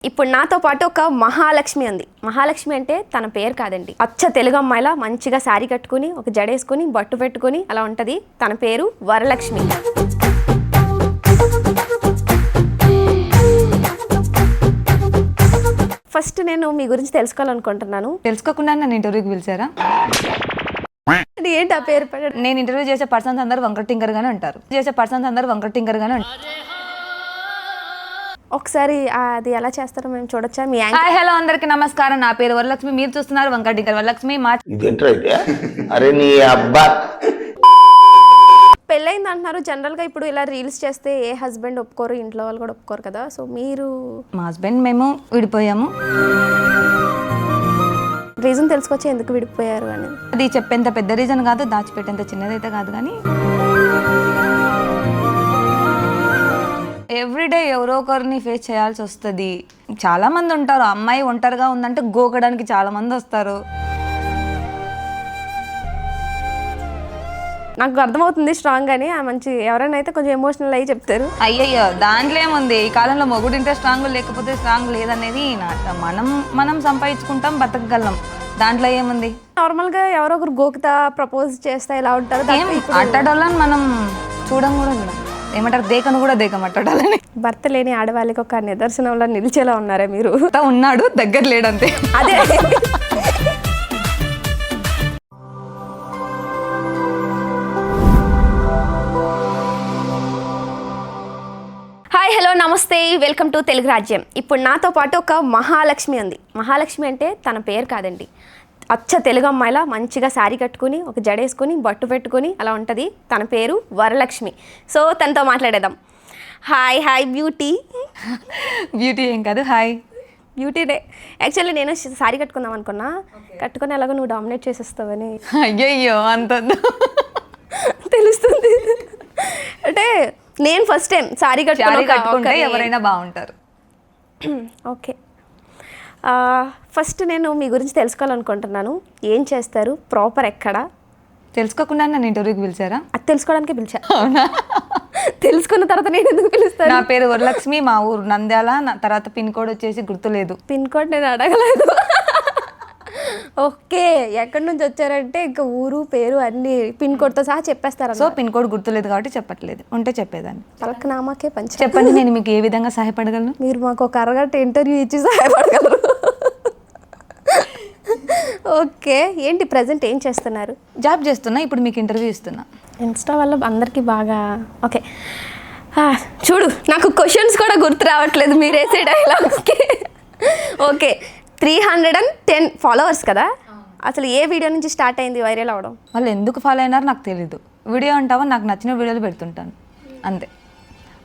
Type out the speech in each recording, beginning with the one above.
ఇప్పుడు నాతో పాటు ఒక మహాలక్ష్మి ఉంది. మహాలక్ష్మి అంటే తన పేరు కాదండి, అచ్చ తెలుగు అమ్మాయిలా మంచిగా శారీ కట్టుకుని ఒక జడేసుకుని బొట్టు పెట్టుకుని అలా ఉంటది. తన పేరు వరలక్ష్మి. ఫస్ట్ నేను మీ గురించి తెలుసుకోవాలనుకుంటున్నాను. తెలుసుకోకుండా నన్ను ఇంటర్వ్యూకి పిలిచారా? ఏంటి ఆ పేరు? నేను ఇంటర్వ్యూ చేసే పర్సన్స్ అందరూ వంకర టింకర్ గానే ఉంటారు. ఒకసారి అది ఎలా చేస్తారో మేము చూడొచ్చా? మీ హాయ్ హలో అందరికి నమస్కారం. నా పేరు వరలక్ష్మి, మీరు చూస్తున్నారు వంకర టింకర్. వరలక్ష్మి మా పెళ్ళైంది అంటున్నారు. జనరల్ గా ఇప్పుడు ఇలా రీల్స్ చేస్తే ఏ హస్బెండ్ ఒప్పుకోరు, ఇంట్లో వాళ్ళు కూడా ఒప్పుకోరు కదా. సో మీరు? మా హస్బెండ్ మేము విడిపోయాము. రీజన్ తెలుసుకోవచ్చు ఎందుకు విడిపోయారు అని? అది చెప్పేంత పెద్ద రీజన్ కాదు, దాచిపెట్టేంత చిన్నదైతే కాదు. కానీ ఎవ్రీడే ఎవరో ఒకరిని ఫేస్ చేయాల్సి వస్తుంది. చాలా మంది ఉంటారు. అమ్మాయి ఒంటరిగా ఉందంటే గోకడానికి చాలా మంది వస్తారు. నాకు అర్థమవుతుంది స్ట్రాంగ్ గానీ, ఆ మంచి ఎవరైనా అయితే కొంచెం ఎమోషనల్ అయ్యి చెప్తారు. అయ్యయ్యో దాంట్లో ఏముంది, ఈ కాలంలో మొగుడు ఇంటే స్ట్రాంగ్ లేకపోతే స్ట్రాంగ్ లేదనేది మనం సంపాదించుకుంటాం, బతకగలం. దాంట్లో ఏముంది? నార్మల్ గా ఎవరో ఒకరు గోకుతా ప్రపోజ్ చేస్తా ఇలా ఉంటారు. అట్టడాలని మనం చూడం కూడా చూడం. ఏమంటారు, దేకను కూడా దేకమట్టడాలని. భర్త లేని ఆడవాళ్ళకి ఒక నిదర్శనంలో నిలిచేలా ఉన్నారా మీరు? ఉన్నాడు, దగ్గర లేడంతే. అదే హాయ్ హలో నమస్తే, వెల్కమ్ టు తెలుగు రాజ్యం. ఇప్పుడు నాతో పాటు ఒక మహాలక్ష్మి ఉంది. మహాలక్ష్మి అంటే తన పేరు కాదండి, అచ్చ తెలుగు అమ్మాయిలా మంచిగా శారీ కట్టుకుని ఒక జడేసుకుని బొట్టు పెట్టుకుని అలా ఉంటుంది. తన పేరు వరలక్ష్మి. సో తనతో మాట్లాడేద్దాం. Hi hi beauty. బ్యూటీ ఏం కాదు, హాయ్ బ్యూటీనే. యాక్చువల్లీ నేను శారీ కట్టుకుందాం అనుకున్నా, కట్టుకుని ఎలాగో నువ్వు డామినేట్ చేసేస్తావని. అయ్యయ్యో అంత తెలుస్తుంది. అంటే నేను ఫస్ట్ టైం శారీ కట్టుకుంటే ఎవరైనా బాగుంటారు. ఓకే, ఫస్ట్ నేను మీ గురించి తెలుసుకోవాలనుకుంటున్నాను. ఏం చేస్తారు, ప్రాపర్ ఎక్కడ? తెలుసుకోకుండా నన్ను ఇంటర్వ్యూకి పిలిచారా? అది తెలుసుకోవడానికి పిలిచా. అవునా? తెలుసుకున్న తర్వాత నేను ఎందుకు పిలుస్తాను? నా పేరు వరలక్ష్మి, మా ఊరు నంద్యాల. తర్వాత పిన్ కోడ్ వచ్చేసి గుర్తులేదు. పిన్ కోడ్ నేను అడగలేదు. ఓకే, ఎక్కడి నుంచి వచ్చారంటే ఇంకా ఊరు పేరు అన్ని పిన్ కోడ్తో సహా చెప్పేస్తారు. సో పిన్ కోడ్ గుర్తులేదు కాబట్టి చెప్పట్లేదు, ఉంటే చెప్పేదాన్ని. పలకనామాకే పంచ. చెప్పండి, నేను మీకు ఏ విధంగా సహాయపడగలను? మీరు మాకు ఒక అరగంట ఇంటర్వ్యూ ఇచ్చి సహాయపడగలరు. ఓకే, ఏంటి ప్రజెంట్ ఏం చేస్తున్నారు? జాబ్ చేస్తున్నా, ఇప్పుడు మీకు ఇంటర్వ్యూ ఇస్తున్నా. ఇన్స్టా వల్ల అందరికీ బాగా ఓకే. చూడు, నాకు క్వశ్చన్స్ కూడా గుర్తు రావట్లేదు మీరు వేసే డైలాగ్స్కి. ఓకే, 310 ఫాలోవర్స్ కదా. అసలు ఏ వీడియో నుంచి స్టార్ట్ అయింది వైరల్ అవడం? వాళ్ళు ఎందుకు ఫాలో అయినారో నాకు తెలీదు. వీడియో అంటావా, నాకు నచ్చిన వీడియోలు పెడుతుంటాను అంతే.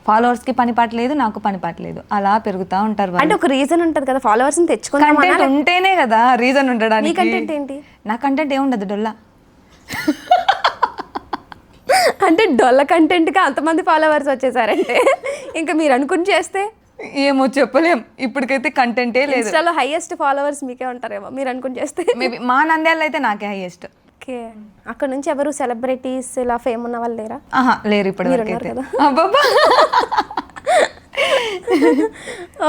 ఫాలోవర్స్కి పని పాట లేదు, నాకు పని పాట లేదు, అలా పెరుగుతూ ఉంటారు. అంటే ఒక రీజన్ ఉంటుంది కదా, ఫాలోవర్స్ని తెచ్చుకుంటాం ఉంటేనే కదా రీజన్ ఉండడానికి. మీ కంటెంట్ ఏంటి? నా కంటెంట్ ఏముండదు, డొల్లా. అంటే డొల్ల కంటెంట్గా అంతమంది ఫాలోవర్స్ వచ్చేసారంటే ఇంకా మీరు అనుకుని చేస్తే ఏమో చెప్పలేం. ఇప్పటికైతే కంటెంటే లేదు. ఇన్స్టాలో హైయెస్ట్ ఫాలోవర్స్ మీకే ఉంటారేమో మీరు అనుకుని చేస్తే. మేబీ మా నంద్యాలలో అయితే నాకే హైయెస్ట్. ఓకే, అక్కడ నుంచి ఎవరు సెలబ్రిటీస్ ఇలా ఫేమ్ ఉన్న వాళ్ళు లేరా? లేరు ఇప్పటి వరకు అయితే.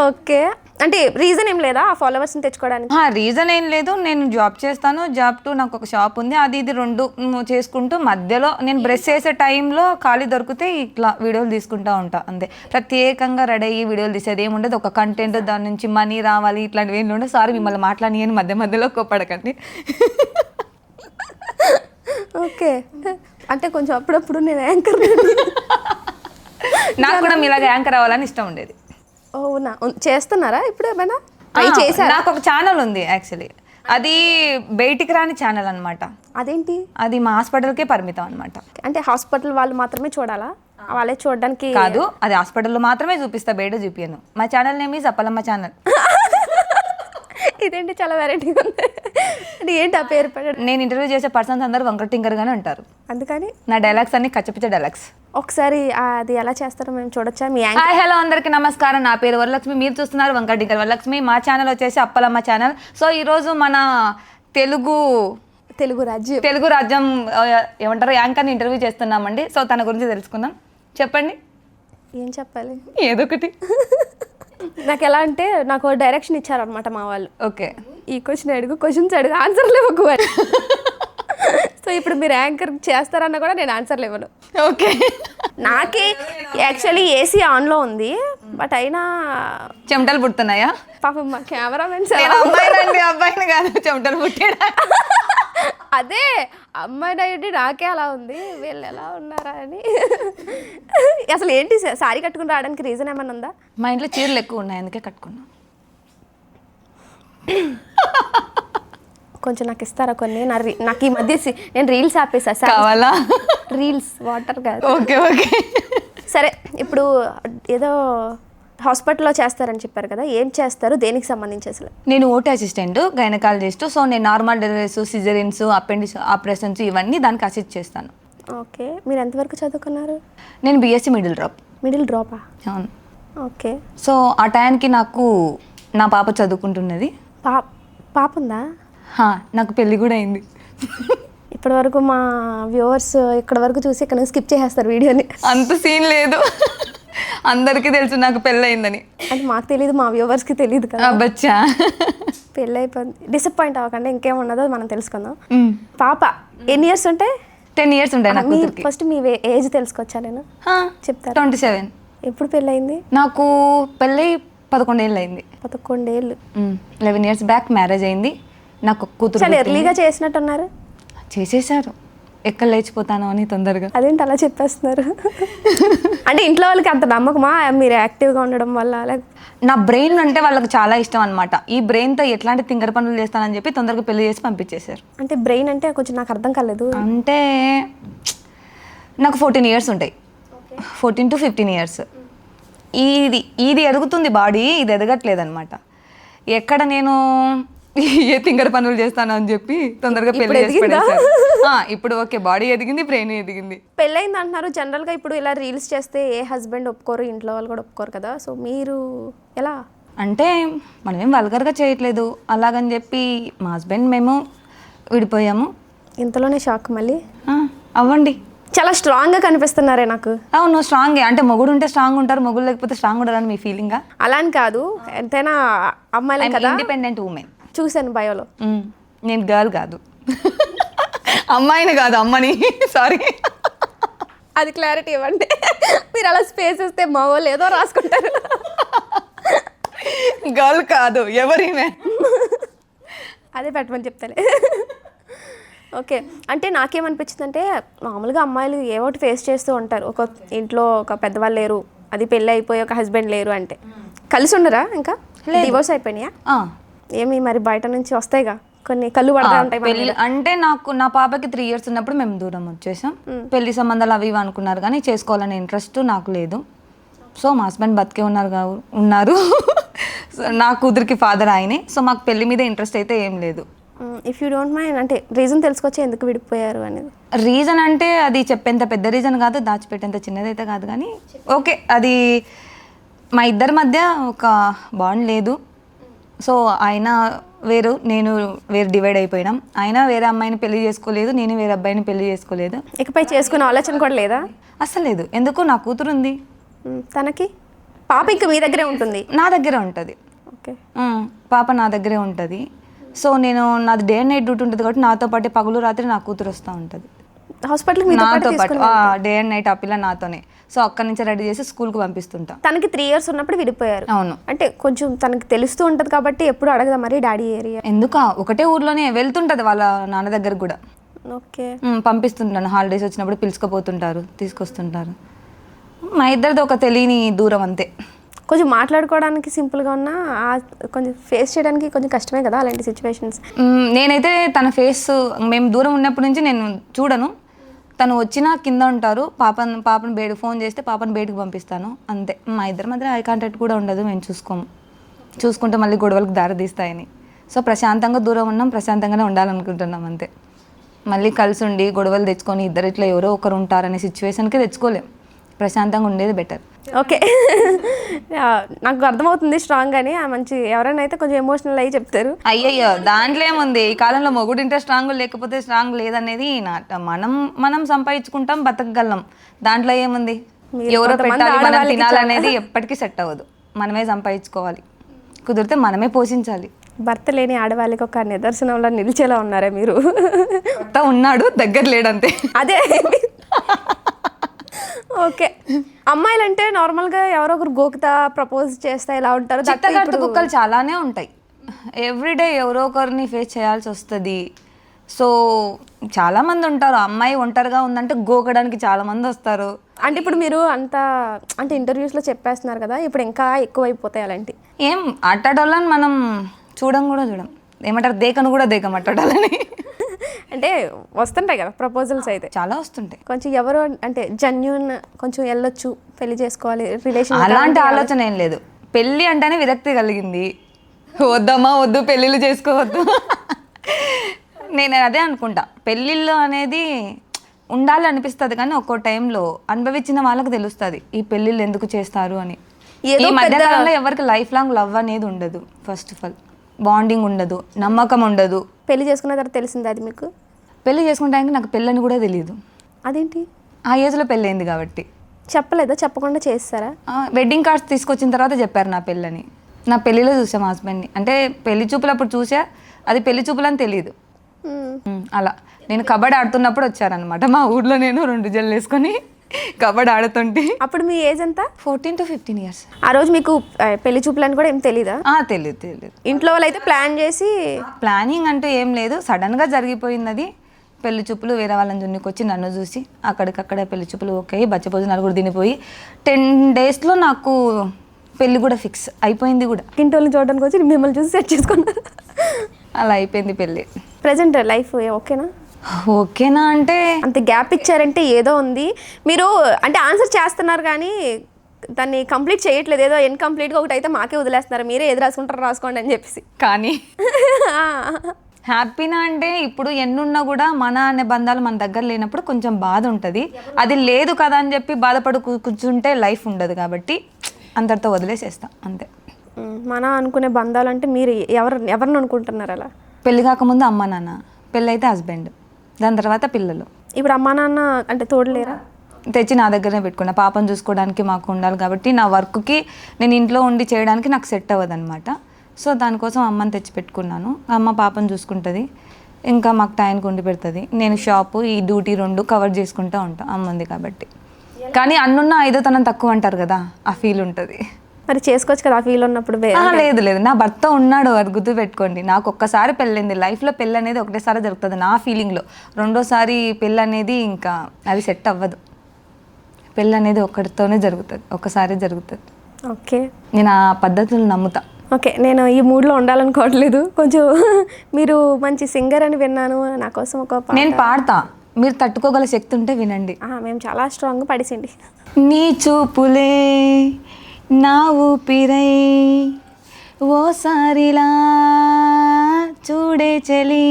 ఓకే, అంటే రీజన్ ఏం లేదా ఆ ఫాలోవర్స్ని తెచ్చుకోవడానికి? రీజన్ ఏం లేదు. నేను జాబ్ చేస్తాను, జాబ్ టు నాకు ఒక షాప్ ఉంది, అది ఇది రెండు చేసుకుంటూ మధ్యలో నేను బ్రష్ చేసే టైంలో ఖాళీ దొరికితే ఇట్లా వీడియోలు తీసుకుంటూ ఉంటా అంతే. ప్రత్యేకంగా రెడీ అయ్యి వీడియోలు తీసేది ఏముండదు. ఒక కంటెంట్, దాని నుంచి మనీ రావాలి ఇట్లాంటివి ఏం ఉండదు. సారీ మిమ్మల్ని మాట్లాడి అని మధ్యలో కోప్పడకండి. ఓకే, అంటే కొంచెం అప్పుడప్పుడు నేను యాంకర్. నాకు కూడా మీలాగా యాంకర్ అవ్వాలని ఇష్టం ఉండేది. అవునా, చేస్తున్నారా ఇప్పుడు ఏమైనా ట్రై చేశారా? నాకు ఒక ఛానల్ ఉంది యాక్చువల్లీ. అది బయటికి రాని ఛానల్ అనమాట. అదేంటి? అది మా హాస్పిటల్కే పరిమితం అనమాట. అంటే హాస్పిటల్ వాళ్ళు మాత్రమే చూడాలా? వాళ్ళే చూడడానికి కాదు, అది హాస్పిటల్లో మాత్రమే చూపిస్తా, బయట చూపియను. మా channel name is Appalamma channel. ఇదేంటి చాలా వెరైటీగా ఉంది. అంటే ఏంటి ఆ పేరు పెట్టడం? నేను ఇంటర్వ్యూ చేసే పర్సన్స్ అందరూ వంకర టింకర్ గానే ఉంటారు. అందుకని నా డైలాగ్స్ అన్ని కచ్చపిచ్చ డైలాగ్స్. ఒకసారి అది ఎలా చేస్తారో మేము చూడొచ్చా? మీ హాయ్ హలో అందరికి నమస్కారం. నా పేరు వరలక్ష్మి, మీరు చూస్తున్నారు వంకర టింకర్. వరలక్ష్మి మా ఛానల్ వచ్చేసి అప్పలమ్మ ఛానల్. సో ఈరోజు మన తెలుగు రాజ్యం ఏమంటారు యాంకర్ని ఇంటర్వ్యూ చేస్తున్నామండి. సో తన గురించి తెలుసుకుందాం. చెప్పండి. ఏం చెప్పాలి? ఏదో ఒకటి. నాకు ఎలా అంటే నాకు డైరెక్షన్ ఇచ్చారనమాట మా వాళ్ళు. ఓకే, ఈ క్వశ్చన్ అడుగు, క్వశ్చన్స్ అడుగు, ఆన్సర్లు ఇవ్వకు అని. సో ఇప్పుడు మీరు యాంకర్ చేస్తారన్నా కూడా నేను ఆన్సర్లు ఇవ్వను. ఓకే. నాకే యాక్చువల్లీ ఏసీ ఆన్లో ఉంది, బట్ అయినా చెమటలు పుడుతున్నాయా? పాపం మా కెమెరామెన్స్ అబ్బాయిని కాదు, చెమటలు పుట్టాడా? అదే అమ్మాయి అయ్యి నాకే అలా ఉంది, వీళ్ళు ఎలా ఉన్నారా అని. అసలు ఏంటి సారీ కట్టుకుని రావడానికి రీజన్ ఏమన్నా ఉందా? మా ఇంట్లో చీరలు ఎక్కువ ఉన్నాయి, అందుకే కట్టుకున్నా. కొంచెం నాకు ఇస్తారా కొన్ని? నాకు ఈ మధ్య నేను రీల్స్ ఆపేసా. కావాలా? రీల్స్ వాటర్ కాదు. Okay okay. సరే, ఇప్పుడు ఏదో హాస్పిటల్లో చేస్తారని చెప్పారు కదా, ఏం చేస్తారు, దేనికి సంబంధించి అసలు? నేను ఓటీ అసిస్టెంట్, గైనకాలజిస్ట్. సో నేను నార్మల్ డెలివరీస్, సిజరియన్స్, అపెండిక్స్ ఆపరేషన్స్ ఇవన్నీ దానికి అసిస్ట్ చేస్తాను. ఓకే, మీరు ఎంతవరకు చదువుకున్నారు? నేను బీఎస్సీ మిడిల్ డ్రాప్. మిడిల్ డ్రాపా? అవును. ఓకే. సో ఆ టైంకి నాకు నా పాప చదువుకుంటున్నది. పాప ఉందా? నాకు పెళ్ళి కూడా అయింది. ఇప్పటి వరకు మా వ్యూవర్స్ ఇక్కడ వరకు చూసి ఇక్కడ స్కిప్ చేసేస్తారు వీడియోని. అంత సీన్ లేదు, అందరికీ తెలుసు నాకు పెళ్ళి అయిందని. అది మాకు తెలియదు, మా వ్యూవర్స్కి తెలియదు కదా. బచ్చా, పెళ్ళి అయిపోయింది. డిసప్పాయింట్ అవ్వకండి, ఇంకేమున్నదో మనం తెలుసుకుందాం. పాప ఎన్ని ఇయర్స్ ఉంటాయి? 10 years ఉంటాయి నాకు. ఫస్ట్ మీ ఏజ్ తెలుసుకోవచ్చా? నేను చెప్తాను. 27. ఎప్పుడు పెళ్ళి అయింది? నాకు పెళ్ళి 11 ఏళ్ళు అయింది. 11 ఏళ్ళు. 11 years బ్యాక్ మ్యారేజ్ అయింది. నాకు కూతురు. చాలా ఎర్లీగా చేసినట్టున్నారు. చేసేసారు, ఎక్కడ లేచిపోతాను అని తొందరగా. అదేంటి అలా చెప్పేస్తున్నారు? అంటే ఇంట్లో వాళ్ళకి అంత నమ్మకమా మీరు యాక్టివ్గా ఉండడం వల్ల? నా బ్రెయిన్ అంటే వాళ్ళకి చాలా ఇష్టం అనమాట. ఈ బ్రెయిన్తో ఎట్లాంటి తింగర పనులు చేస్తానని చెప్పి తొందరగా పెళ్లి చేసి పంపించేశారు. అంటే బ్రెయిన్ అంటే కొంచెం నాకు అర్థం కాలేదు. అంటే నాకు 14 years ఉంటాయి, 14 to 15 years. ఇది ఎదుగుతుంది బాడీ, ఇది ఎదగట్లేదు అనమాట. ఎక్కడ నేను ఏ తింగర పనులు చేస్తాను అని చెప్పి తొందరగా పెళ్లి చేసి పడేశారు. ఇప్పుడు ఓకే, బాడీ ఎదిగింది, బ్రెయిన్ ఎదిగింది. పెళ్ళైంది అంటున్నారు. జనరల్గా ఇప్పుడు ఇలా రీల్స్ చేస్తే ఏ హస్బెండ్ ఒప్పుకోరు, ఇంట్లో వాళ్ళు కూడా ఒప్పుకోరు కదా. సో మీరు ఎలా? అంటే మనమేం వల్గర్గా చేయట్లేదు, అలాగని చెప్పి మా హస్బెండ్ మేము విడిపోయాము. ఇంతలోనే షాక్ మళ్ళీ? అవ్వండి. చాలా స్ట్రాంగ్గా కనిపిస్తున్నారే నాకు. అవును, స్ట్రాంగే. అంటే మొగుడు ఉంటే స్ట్రాంగ్ ఉంటారు, మొగుడు లేకపోతే స్ట్రాంగ్ ఉంటారని మీ ఫీలింగా? అలా అని కాదు, ఎంతైనా అమ్మాయిలే కదా. Independent women. చూశాను బయోలో. నేను గర్ల్ కాదు, అమ్మాయిని కాదు, అమ్మని. సారీ, అది క్లారిటీ ఇవ్వండి. మీరు అలా స్పేస్ ఇస్తే మా వాళ్ళు ఏదో రాసుకుంటారు. గర్ల్ కాదు, ఎవరిమే. అదే పెట్టమని చెప్తాలే. ఓకే, అంటే నాకేమనిపించింది అంటే మామూలుగా అమ్మాయిలు ఏ ఒకటి ఫేస్ చేస్తూ ఉంటారు. ఒక ఇంట్లో ఒక పెద్దవాళ్ళు లేరు, అది పెళ్ళి అయిపోయి ఒక హస్బెండ్ లేరు అంటే కలిసి ఉండరా? ఇంకా డివోర్స్ అయిపోయినాయా? ఏమి మరి బయట నుంచి వస్తాయిగా కొన్ని కళ్ళు పడతా ఉంటాయి. పెళ్ళి అంటే నా పాపకి 3 years ఉన్నప్పుడు మేము దూరం వచ్చేసాం. పెళ్లి సంబంధాలు అవి ఇవి అనుకున్నారు కానీ చేసుకోవాలనే ఇంట్రెస్ట్ నాకు లేదు. సో మా హస్బెండ్ బతికే ఉన్నారు. నా కూతురికి ఫాదర్ ఆయనే. సో మాకు పెళ్లి మీద ఇంట్రెస్ట్ అయితే ఏం లేదు. ఇఫ్ యూ డోంట్ మైండ్, అంటే రీజన్ తెలుసుకొచ్చి ఎందుకు విడిపోయారు అనేది? రీజన్ అంటే అది చెప్పేంత పెద్ద రీజన్ కాదు, దాచిపెట్టేంత చిన్నదైతే కాదు, కానీ ఓకే, అది మా ఇద్దరి మధ్య ఒక బాండ్ లేదు. సో ఆయన వేరు, నేను వేరు, డివైడ్ అయిపోయినాం. ఆయన వేరే అమ్మాయిని పెళ్లి చేసుకోలేదు, నేను వేరే అబ్బాయిని పెళ్లి చేసుకోలేదు. ఇకపై చేసుకునే ఆలోచన కూడా లేదా? అసలు లేదు. ఎందుకు? నా కూతురు ఉంది. తనకి పాప ఇంకా మీ దగ్గరే ఉంటుంది? నా దగ్గరే ఉంటుంది. ఓకే, పాప నా దగ్గరే ఉంటుంది. సో నేను నాది డే అండ్ నైట్ డ్యూటీ ఉంటుంది కాబట్టి నాతో పాటు పగలు రాత్రి నా కూతురు వస్తూ ఉంటుంది హాస్పిటల్కి నాతో పాటు. డే అండ్ నైట్ ఆ పిల్ల నాతోనే. సో అక్కడి నుంచి రెడీ చేసి స్కూల్కి పంపిస్తుంటా. తనకి 3 years ఉన్నప్పుడు విడిపోయారు? అవును. అంటే కొంచెం తనకి తెలుస్తూ ఉంటుంది కాబట్టి ఎప్పుడు అడగదా మరి డాడీ ఏరియా? ఎందుకు, ఒకటే ఊర్లోనే వెళ్తుంటుంది వాళ్ళ నాన్న దగ్గర కూడా. ఓకే, పంపిస్తుంటాను. హాలిడేస్ వచ్చినప్పుడు పిలుచుకుపోతుంటారు, తీసుకొస్తుంటారు. మా ఇద్దరిది ఒక తెలియని దూరం అంతే. కొంచెం మాట్లాడుకోవడానికి సింపుల్గా ఉన్నా కొంచెం ఫేస్ చేయడానికి కొంచెం కష్టమే కదా అలాంటి సిచ్యువేషన్స్. నేనైతే తన ఫేస్, మేము దూరం ఉన్నప్పటి నుంచి నేను చూడను. తను వచ్చినా కింద ఉంటారు. పాపను బయటకు ఫోన్ చేస్తే పాపను బయటకు పంపిస్తాను, అంతే. మా ఇద్దరి మధ్య ఐ కాంటాక్ట్ కూడా ఉండదు. మేము చూసుకుంటే మళ్ళీ గొడవలకు దారితీస్తాయని. సో ప్రశాంతంగా దూరం ఉన్నాం, ప్రశాంతంగానే ఉండాలనుకుంటున్నాం అంతే. మళ్ళీ కలిసి ఉండి గొడవలు తెచ్చుకొని ఇద్దరు ఇట్లా ఎవరో ఒకరు ఉంటారనే సిచ్యువేషన్కి తెచ్చుకోలేం. ప్రశాంతంగా ఉండేది బెటర్. ఓకే, నాకు అర్థమవుతుంది స్ట్రాంగ్ అని. మంచి ఎవరైనా అయితే కొంచెం ఎమోషనల్ అయ్యి చెప్తారు. అయ్యయ్యో, దాంట్లో ఏముంది, ఈ కాలంలో మొగుడు ఇంటే స్ట్రాంగ్ లేకపోతే స్ట్రాంగ్ లేదనేది మనం సంపాదించుకుంటాం, బతకగలం. దాంట్లో ఏముంది, ఎవరో పెట్టాలి మనం తినాలనేది ఎప్పటికీ సెట్ అవ్వదు. మనమే సంపాదించుకోవాలి, కుదిరితే మనమే పోషించాలి. భర్త లేని ఆడవాళ్ళకి ఒక నిదర్శనంలో నిలిచేలా ఉన్నారే మీరు. భర్త ఉన్నాడు, దగ్గర లేడంతే. అదే ఓకే. అమ్మాయిలు అంటే నార్మల్గా ఎవరో ఒకరు గోకుతా ప్రపోజ్ చేస్తా ఇలా ఉంటారు. చిత్తగట్టు కుక్కలు చాలానే ఉంటాయి. ఎవ్రీడే ఎవరో ఒకరిని ఫేస్ చేయాల్సి వస్తుంది. సో చాలామంది ఉంటారు. అమ్మాయి ఒంటరిగా ఉందంటే గోకడానికి చాలామంది వస్తారు. అంటే ఇప్పుడు మీరు అంత అంటే ఇంటర్వ్యూస్లో చెప్పేస్తున్నారు కదా, ఇప్పుడు ఇంకా ఎక్కువైపోతాయి అలాంటి. ఏం అట్టడాలని మనం చూడం, ఏమంటారు, దేకను కూడా దేకం అట్టడాలని. అంటే వస్తుంటాయి కదా ప్రపోజల్స్ అయితే చాలా వస్తుంటాయి. కొంచెం ఎవరు అంటే జెన్యూన్ కొంచెం వెళ్ళొచ్చు, పెళ్లి చేసుకోవాలి, రిలేషన్ అలాంటి ఆలోచన ఏం లేదు. పెళ్ళి అంటేనే విరక్తి కలిగింది, వద్దమ్మా వద్దు పెళ్ళిళ్ళు చేసుకోవద్దు. నేను అదే అనుకుంటా, పెళ్ళిళ్ళు అనేది ఉండాలి అనిపిస్తుంది, కానీ ఒక్కో టైంలో అనుభవించిన వాళ్ళకి తెలుస్తుంది ఈ పెళ్ళిళ్ళు ఎందుకు చేస్తారు అని. ఈ మధ్యకాలంలో ఎవరికి లైఫ్ లాంగ్ లవ్ అనేది ఉండదు. ఫస్ట్ ఆఫ్ ఆల్ బాండింగ్ ఉండదు, నమ్మకం ఉండదు. పెళ్లి చేసుకున్న తర్వాత తెలిసింది అది మీకు? పెళ్లి చేసుకుంటానికి నాకు పెళ్ళని కూడా తెలియదు. అదేంటి? ఆ ఏజ్లో పెళ్ళయింది కాబట్టి. చెప్పలేదా? చెప్పకుండా చేస్తారా? వెడ్డింగ్ కార్డ్స్ తీసుకొచ్చిన తర్వాత చెప్పారు నా పెళ్ళని. నా పెళ్ళిలో చూసా మా హస్బెండ్ని. అంటే పెళ్లి చూపులు అప్పుడు చూసా, అది పెళ్లి చూపులు అని తెలియదు. అలా నేను కబడ్డీ ఆడుతున్నప్పుడు వచ్చారనమాట మా ఊర్లో. నేను 2 జల్లు వేసుకొని కబడ్డీ ఆడుతుంటే. అప్పుడు మీ ఏజ్ ఎంత? 14 to 15 years. ఆ రోజు మీకు పెళ్లి చూపులని కూడా ఏం తెలీదా? తెలియదు. ఇంట్లో వాళ్ళు అయితే ప్లాన్ చేసి, ప్లానింగ్ అంటూ ఏం లేదు, సడన్గా జరిగిపోయింది అది. పెళ్లి చూపులు వేరే వాళ్ళని దున్నుకొచ్చి నన్ను చూసి అక్కడికక్కడ పెళ్లి చూపులు ఓకే, బచ్చపోజు నలుగురు తినిపోయి 10 daysలో నాకు పెళ్ళి కూడా ఫిక్స్ అయిపోయింది కూడా. ఇంటోళ్ళని చూడడానికి వచ్చి మిమ్మల్ని చూసి సెట్ చేసుకున్నారు. అలా అయిపోయింది పెళ్ళి. ప్రజెంట్ లైఫ్ ఓకేనా అంటే అంత గ్యాప్ ఇచ్చారంటే ఏదో ఉంది. మీరు అంటే ఆన్సర్ చేస్తున్నారు కానీ దాన్ని కంప్లీట్ చేయట్లేదు, ఏదో ఇన్కంప్లీట్గా ఒకటి అయితే మాకే వదిలేస్తున్నారు, మీరే ఏది రాసుకుంటారో రాసుకోండి అని చెప్పేసి. కానీ హ్యాపీనా అంటే ఇప్పుడు ఎన్నున్నా కూడా మన అనే బంధాలు మన దగ్గర లేనప్పుడు కొంచెం బాధ ఉంటుంది. అది లేదు కదా అని చెప్పి బాధపడు కూర్చుంటే లైఫ్ ఉండదు. కాబట్టి అందరితో వదిలేసేస్తాం అంతే. మన అనుకునే బంధాలు అంటే మీరు ఎవరిని అనుకుంటున్నారు అలా? పెళ్ళి కాకముందు అమ్మ నాన్న, పెళ్ళి అయితే హస్బెండ్, దాని తర్వాత పిల్లలు. ఇప్పుడు అమ్మా నాన్న అంటే తోడలేరా? తెచ్చి నా దగ్గరనే పెట్టుకున్నా. పాపను చూసుకోవడానికి మాకు ఉండాలి కాబట్టి నా వర్క్కి నేను ఇంట్లో ఉండి చేయడానికి నాకు సెట్ అవ్వదు అనమాట. సో దానికోసం అమ్మని తెచ్చి పెట్టుకున్నాను. అమ్మ పాపను చూసుకుంటుంది, ఇంకా మాకు టైంకి ఉండి పెడుతుంది. నేను షాపు ఈ డ్యూటీ 2 కవర్ చేసుకుంటూ ఉంటాను అమ్మ ఉంది కాబట్టి. కానీ అన్నున్న 5వ తనం తక్కువ అంటారు కదా, ఆ ఫీల్ ఉంటుంది. మరి చేసుకోవచ్చు కదా ఆ ఫీల్ ఉన్నప్పుడు? లేదు, నా భర్త ఉన్నాడు, అది గుర్తు పెట్టుకోండి. నాకు ఒక్కసారి పెళ్ళింది లైఫ్లో. పెళ్ళి అనేది ఒకటేసారి జరుగుతుంది నా ఫీలింగ్లో. రెండోసారి పెళ్ళి అనేది ఇంకా అది సెట్ అవ్వదు. పెళ్ళి అనేది ఒక్కడితోనే జరుగుతుంది, ఒక్కసారి జరుగుతుంది. ఓకే, నేను ఆ పద్ధతులు నమ్ముతా. ఓకే, నేను ఈ మూడ్లో ఉండాలనుకోవట్లేదు. కొంచెం మీరు మంచి సింగర్ అని విన్నాను, నా కోసం ఒక నేను పాడతా, మీరు తట్టుకోగల శక్తి ఉంటే వినండి. మేము చాలా స్ట్రాంగ్గా పడిసిండి. నీ చూపులే నా ఊపిరై ఓసారిలా చూడే చలి,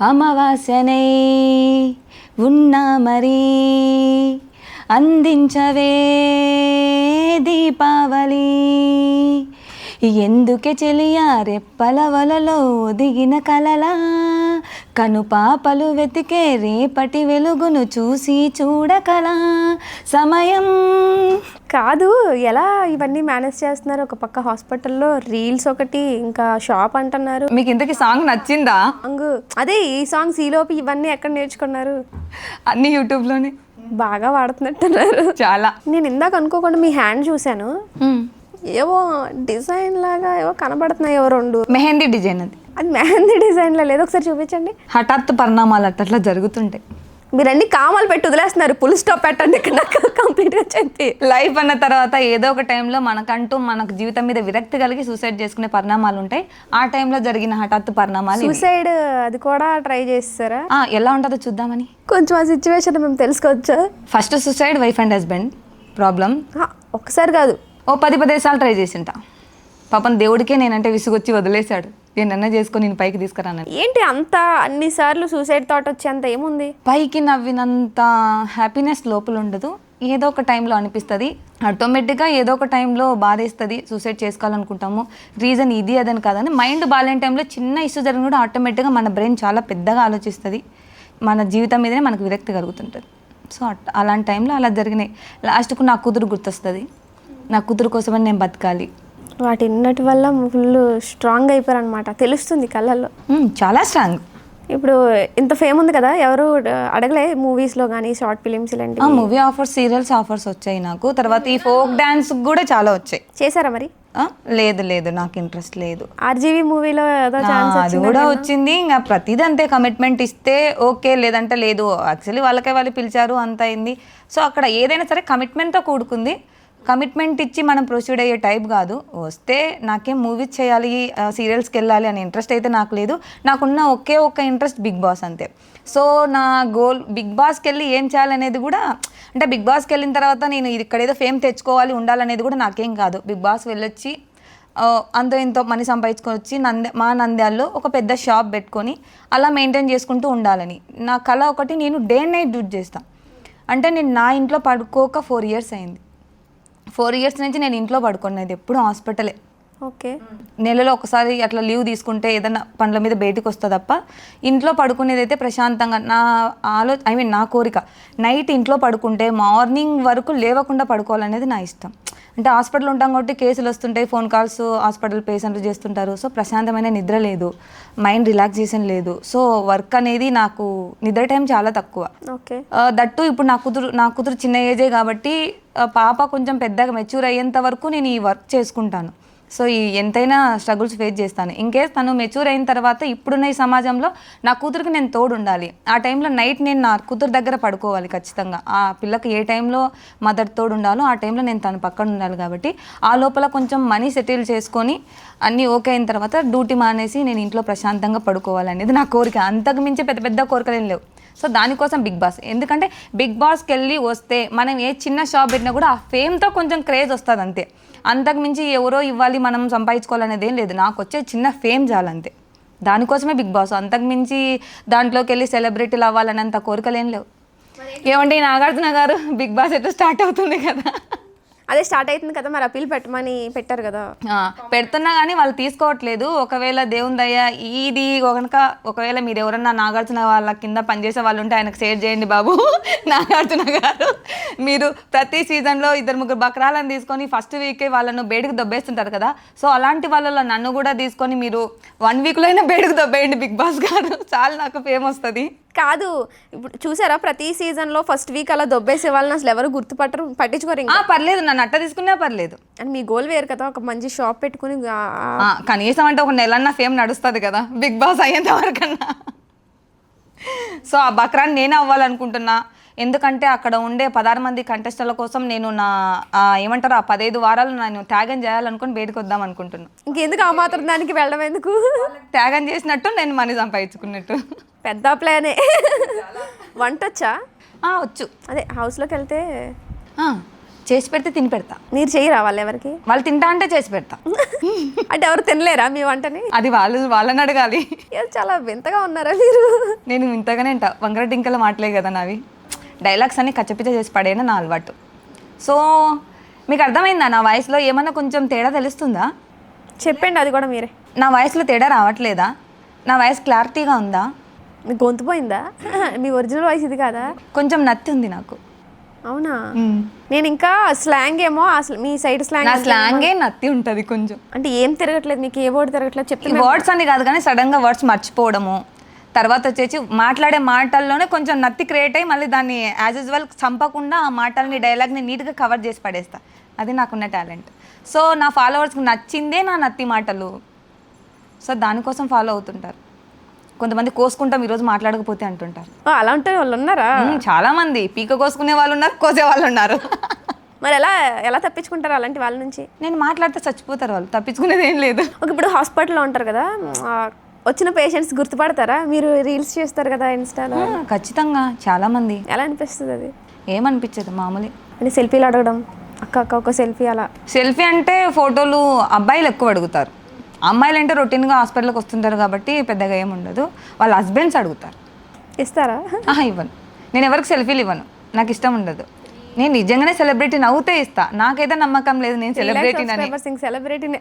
అమావాస్యనై ఉన్నా మరి అందించవే దీపావళి, ఎందుకే చెలియా రెప్పల వలలో దిగిన కలలా, కనుపాపలు వెతికే రేపటి వెలుగును చూసి చూడకలా, సమయం కాదు ఎలా ఇవన్నీ మేనేజ్ చేస్తున్నారు? ఒక పక్క హాస్పిటల్లో రీల్స్ ఒకటి, ఇంకా షాప్ అంటున్నారు. మీకు ఇంతకీ సాంగ్ నచ్చిందా? అదే ఈ సాంగ్స్ ఈలోపు ఇవన్నీ ఎక్కడ నేర్చుకున్నారు? అన్ని యూట్యూబ్లోనే. బాగా వాడుతున్నట్టున్నారు చాలా. నేను ఇందాక అనుకోకుండా మీ హ్యాండ్ చూశాను, ఏవో డిజైన్ లాగా ఏవో కనబడుతున్నాయి, ఏవో 2 మెహందీ డిజైన్. అది మెహందీ డిజైన్లో లేదు, ఒకసారి చూపించండి. హఠాత్తు పరిణామాలు అట్లా జరుగుతుంటాయి. మీరు అన్ని కామాలు పెట్టి వదిలేస్తున్నారు, ఫుల్ స్టాప్ పెట్టండి ఇక్కడ నాకు కంప్లీట్గా చెప్పి. లైఫ్ అన్న తర్వాత ఏదో ఒక టైంలో మనకంటూ మనకు జీవితం మీద విరక్తి కలిగి సూసైడ్ చేసుకునే పరిణామాలు ఉంటాయి. ఆ టైంలో జరిగిన హఠాత్తు పరిణామాలు. సూసైడ్ అది కూడా ట్రై చేస్తారా? ఎలా ఉంటుందో చూద్దామని. కొంచెం ఆ సిచ్యువేషన్ మేము తెలుసుకోవచ్చా? First suicide wife and husband problem. ఒక్కసారి కాదు, ఓ 10-15 సార్లు ట్రై చేసింటా. పాపం దేవుడికే నేనంటే విసుగొచ్చి వదిలేశాడు. నేనన్నా చేసుకొని నేను పైకి తీసుకురాను. ఏంటి అంత అన్నిసార్లు సూసైడ్ థాట్ వచ్చేంత ఏముంది? పైకి నవ్వినంత హ్యాపీనెస్ లోపల ఉండదు. ఏదో ఒక టైంలో అనిపిస్తుంది, ఆటోమేటిక్గా ఏదో ఒక టైంలో బాధేస్తుంది, సూసైడ్ చేసుకోవాలనుకుంటాము. రీజన్ ఇది అదని కాదని, మైండ్ బాగాలేని టైంలో చిన్న ఇష్యూ జరిగిన కూడా ఆటోమేటిక్గా మన బ్రెయిన్ చాలా పెద్దగా ఆలోచిస్తుంది, మన జీవితం మీదనే మనకు విరక్తి కలుగుతుంటుంది. సో అలాంటి టైంలో అలా జరిగినాయి. లాస్ట్కు నా కూతురు గుర్తొస్తుంది. నా కూతురు కోసమని నేను బతకాలి. వాటి విన్నటి వల్ల ఫుల్ స్ట్రాంగ్ అయిపోయారు అనమాట, తెలుస్తుంది కళ్ళల్లో. చాలా స్ట్రాంగ్. ఇప్పుడు ఇంత ఫేమ్ ఉంది కదా, ఎవరు అడగలే మూవీస్లో కానీ షార్ట్ ఫిలిమ్స్ ఇలాంటివి? మూవీ ఆఫర్స్, సీరియల్స్ ఆఫర్స్ వచ్చాయి నాకు. తర్వాత ఈ ఫోక్ డాన్స్ కూడా చాలా వచ్చాయి. చేశారా మరి? లేదు, నాకు ఇంట్రెస్ట్ లేదు. ఆర్జీవీ మూవీలో ఏదో ఛాన్స్ అది కూడా వచ్చింది. ఇంకా ప్రతిదీ అంతే, కమిట్మెంట్ ఇస్తే ఓకే, లేదంటే లేదు. యాక్చువల్లీ వాళ్ళు పిలిచారు, అంత అయింది. సో అక్కడ ఏదైనా సరే కమిట్మెంట్తో కూడుకుంది. కమిట్మెంట్ ఇచ్చి మనం ప్రొసీడ్ అయ్యే టైప్ కాదు. వస్తే నాకేం మూవీస్ చేయాలి, సీరియల్స్కి వెళ్ళాలి అనే ఇంట్రెస్ట్ అయితే నాకు లేదు. నాకున్న ఒకే ఒక్క ఇంట్రెస్ట్ బిగ్ బాస్, అంతే. సో నా గోల్ బిగ్ బాస్కి వెళ్ళి ఏం చేయాలనేది కూడా, అంటే బిగ్ బాస్కి వెళ్ళిన తర్వాత నేను ఇక్కడ ఏదో ఫేమ్ తెచ్చుకోవాలి, ఉండాలనేది కూడా నాకేం కాదు. బిగ్ బాస్ వెళ్ళొచ్చి అంతో ఇంతో మనీ సంపాదించుకొని వచ్చి మా నంద్యాలలో ఒక పెద్ద షాప్ పెట్టుకొని అలా మెయింటైన్ చేసుకుంటూ ఉండాలని నా కళ ఒకటి. నేను డే అండ్ నైట్ డ్యూటీ చేస్తాను. అంటే నేను నా ఇంట్లో పడుకోక 4 years అయింది. 4 years నుంచి నేను ఇంట్లో పడుకునేది ఎప్పుడు హాస్పిటలే. ఓకే. నెలలో ఒకసారి అట్లా లీవ్ తీసుకుంటే ఏదైనా పనుల మీద బయటికి వస్తా తప్ప ఇంట్లో పడుకునేది అయితే ప్రశాంతంగా. నా కోరిక నైట్ ఇంట్లో పడుకుంటే మార్నింగ్ వరకు లేవకుండా పడుకోవాలనేది నా ఇష్టం. అంటే హాస్పిటల్ ఉంటాం కాబట్టి కేసులు వస్తుంటాయి, ఫోన్ కాల్స్, హాస్పిటల్ పేషెంట్లు చేస్తుంటారు. సో ప్రశాంతమైన నిద్ర లేదు, మైండ్ రిలాక్సేషన్ లేదు. సో వర్క్ అనేది నాకు నిద్ర టైం చాలా తక్కువ. ఓకే. దట్టు ఇప్పుడు నా కూతురు చిన్న ఏజే కాబట్టి పాప కొంచెం పెద్దగా మెచ్యూర్ అయ్యేంత వరకు నేను ఈ వర్క్ చేసుకుంటాను. సో ఎంతైనా స్ట్రగుల్స్ ఫేస్ చేస్తాను. ఇన్కేస్ తను మెచ్యూర్ అయిన తర్వాత ఇప్పుడున్న ఈ సమాజంలో నా కూతురికి నేను తోడు ఉండాలి. ఆ టైంలో నైట్ నేను నా కూతురు దగ్గర పడుకోవాలి ఖచ్చితంగా. ఆ పిల్లకి ఏ టైంలో మదర్ తోడు ఉండాలో ఆ టైంలో నేను తన పక్కన ఉండాలి. కాబట్టి ఆ లోపల కొంచెం మనీ సెటిల్ చేసుకొని అన్నీ ఓకే అయిన తర్వాత డ్యూటీ మానేసి నేను ఇంట్లో ప్రశాంతంగా పడుకోవాలనేది నా కోరిక. అంతకు మించి పెద్ద పెద్ద కోరికలు ఏం లేవు. సో దానికోసం బిగ్ బాస్. ఎందుకంటే బిగ్ బాస్కి వెళ్ళి వస్తే మనం ఏ చిన్న షాప్ పెట్టినా కూడా ఆ ఫేమ్తో కొంచెం క్రేజ్ వస్తుంది అంతే. అంతకు మించి ఎవరో ఇవ్వాలి, మనం సంపాదించుకోవాలనేది ఏం లేదు. నాకు వచ్చే చిన్న ఫేమ్ చాలంతే. దానికోసమే బిగ్ బాస్. అంతకు మించి దాంట్లోకి వెళ్ళి సెలబ్రిటీలు అవ్వాలనేంత కోరికలు ఏం లేవు. ఏమంటే నాగార్జున గారు బిగ్ బాస్ ఎటు స్టార్ట్ అవుతుంది కదా, అదే స్టార్ట్ అవుతుంది కదా, మరి అప్పీల్ పెట్టమని పెట్టారు కదా. పెడుతున్నా కానీ వాళ్ళు తీసుకోవట్లేదు. ఒకవేళ దేవుని దయ ఇది కనుక, ఒకవేళ మీరు ఎవరన్నా నాగార్జున వాళ్ళ కింద పనిచేసే వాళ్ళు ఉంటే ఆయనకు షేర్ చేయండి బాబు. నాగార్జున గారు, మీరు ప్రతి సీజన్లో 2-3 బక్రాలను తీసుకొని ఫస్ట్ వీకే వాళ్ళను బయటకు దొబ్బేస్తుంటారు కదా. సో అలాంటి వాళ్ళలో నన్ను కూడా తీసుకొని మీరు 1 weekలో అయినా బయటకు దొబ్బేయండి బిగ్ బాస్ గారు, చాలా నాకు ఫేమ్ వస్తుంది. కాదు, ఇప్పుడు చూసారా ప్రతి సీజన్లో ఫస్ట్ వీక్ అలా దొబ్బేసే వాళ్ళని అసలు ఎవరు పట్టించుకోరు. ఇంకా పర్లేదు, నన్ను అట్ట తీసుకున్నా పర్లేదు. అండ్ మీ గోల్ వేరు కదా, ఒక మంచి షాప్ పెట్టుకుని కనీసం అంటే ఒక నెలన్నా ఫేమ్ నడుస్తుంది కదా బిగ్ బాస్ అయ్యేంత వరకన్నా. సో ఆ బక్రాన్ని నేను అవ్వాలనుకుంటున్నా. ఎందుకంటే అక్కడ ఉండే 16 మంది కంటెస్టర్ల కోసం నేను నా ఏమంటారు ఆ 15 వారాలు నేను త్యాగం చేయాలనుకుని బయటకు వద్దాం అనుకుంటున్నాను. ఇంకెందుకు ఆ మాత్రం దానికి వెళ్ళడం ఎందుకు? త్యాగం చేసినట్టు నేను మనీ సంపాదించుకున్నట్టు. పెద్ద ప్లానే. వంట వచ్చా? వచ్చు. అదే హౌస్లోకి వెళ్తే చేసి పెడితే తిని పెడతా. మీరు చేయరా వాళ్ళు ఎవరికి? వాళ్ళు తింటా అంటే చేసి పెడతా. అంటే ఎవరు తినలేరా మీ వంటని? అది వాళ్ళని అడగాలి. చాలా వింతగా ఉన్నారా మీరు? నేను వింతగానే ఉంటా. వంకర టింకల మాటలే కదా నావి. డైలాగ్స్ అన్ని కచ్చపిచ్చ చేసి పడేనా నా అలవాటు. సో మీకు అర్థమైందా నా వాయిస్లో ఏమన్నా కొంచెం తేడా తెలుస్తుందా? చెప్పండి అది కూడా మీరే. నా వాయిస్లో తేడా రావట్లేదా? నా వాయిస్ క్లారిటీగా ఉందా? మీ గొంతు పోయిందా? మీ ఒరిజినల్ వాయిస్ ఇది కాదా? కొంచెం నత్తి ఉంది నాకు. అవునా? నేను ఇంకా స్లాంగ్ ఏమో అసలు మీ సైడ్ స్లాంగ్. నా స్లాంగే నత్తి ఉంటుంది కొంచెం. అంటే ఏం తిరగట్లేదు మీకు? ఏ వర్డ్ తిరగట్లేదు చెప్తే? వర్డ్స్ అని కాదు కానీ సడన్గా వర్డ్స్ మర్చిపోవడము, తర్వాత వచ్చేసి మాట్లాడే మాటల్లోనే కొంచెం నత్తి క్రియేట్ అయ్యి మళ్ళీ దాన్ని యాజ్ యూజువల్ చంపకుండా ఆ మాటల్ని డైలాగ్ని నీట్గా కవర్ చేసి పడేస్తా. అది నాకున్న టాలెంట్. సో నా ఫాలోవర్స్కి నచ్చిందే నా నత్తి మాటలు. సో దానికోసం ఫాలో అవుతుంటారు. కొంతమంది కోసుకుంటాం ఈరోజు మాట్లాడకపోతే అంటుంటారు. అలా ఉంటే వాళ్ళు ఉన్నారా? చాలా మంది పీక కోసుకునే వాళ్ళు ఉన్నారు, కోసే వాళ్ళు ఉన్నారు. మరి ఎలా తప్పించుకుంటారు అలాంటి వాళ్ళ నుంచి? నేను మాట్లాడితే చచ్చిపోతారు వాళ్ళు, తప్పించుకునేది ఏం లేదు. ఇప్పుడు హాస్పిటల్లో ఉంటారు కదా, వచ్చిన పేషెంట్స్ గుర్తుపడతారా? మీరు రీల్స్ చేస్తారు కదా ఇన్స్టాలో. ఖచ్చితంగా చాలా మంది. ఎలా అనిపిస్తుంది అది? ఏమనిపించదు, మామూలే. అంటే సెల్ఫీలు అడగడం, అక్క ఒక సెల్ఫీ అలా. సెల్ఫీ అంటే ఫోటోలు అబ్బాయిలు ఎక్కువ అడుగుతారు. అమ్మాయిలు అంటే రొటీన్గా హాస్పిటల్కి వస్తుంటారు కాబట్టి పెద్దగా ఏముండదు. వాళ్ళ హస్బెండ్స్ అడుగుతారు. ఇస్తారా? ఇవ్వను. నేను ఎవరికి సెల్ఫీలు ఇవ్వను, నాకు ఇష్టం ఉండదు. నేను నిజంగానే సెలబ్రిటీ అవుతే ఇస్తా. నాకైతే నమ్మకం లేదు నేను సెలబ్రిటీని.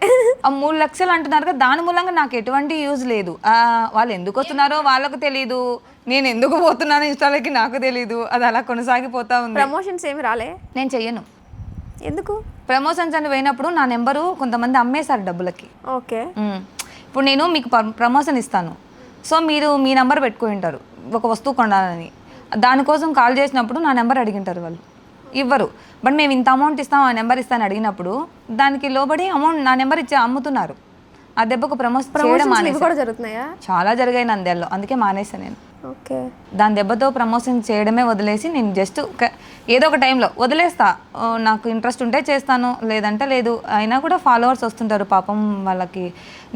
3 లక్షలు అంటున్నారు కదా, దాని మూలంగా నాకు ఎటువంటి యూజ్ లేదు. వాళ్ళు ఎందుకు వస్తున్నారో వాళ్ళకు తెలీదు, నేను ఎందుకు పోతున్నాను ఇన్స్టాలకి నాకు తెలీదు. అది అలా కొనసాగిపోతా ఉంది. ప్రమోషన్స్ ఏమి రాలే? నేను చెయ్యను. ఎందుకు? ప్రమోషన్స్ అని పోయినప్పుడు నా నెంబరు కొంతమంది అమ్మేశారు డబ్బులకి. ఓకే. ఇప్పుడు నేను మీకు ప్రమోషన్ ఇస్తాను, సో మీరు మీ నెంబర్ పెట్టుకుని ఉంటారు ఒక వస్తువు కొనాలని, దానికోసం కాల్ చేసినప్పుడు నా నెంబర్ అడిగింటారు, వాళ్ళు ఇవ్వరు. బట్ మేము ఇంత అమౌంట్ ఇస్తాం, ఆ నెంబర్ ఇస్తాను అడిగినప్పుడు దానికి లోబడి అమౌంట్ నా నెంబర్ ఇచ్చి అమ్ముతున్నారు. ఆ దెబ్బకు ప్రమోషన్ ఇవి కూడా జరుగుతున్నాయా? చాలా జరిగాయి నంద్యాలలో, అందుకే మానేసాను నేను. ఓకే. దాని దెబ్బతో ప్రమోషన్ చేయడమే వదిలేసి నేను జస్ట్ ఏదో ఒక టైంలో వదిలేస్తా, నాకు ఇంట్రెస్ట్ ఉంటే చేస్తాను, లేదంటే లేదు. అయినా కూడా ఫాలోవర్స్ వస్తుంటారు పాపం, వాళ్ళకి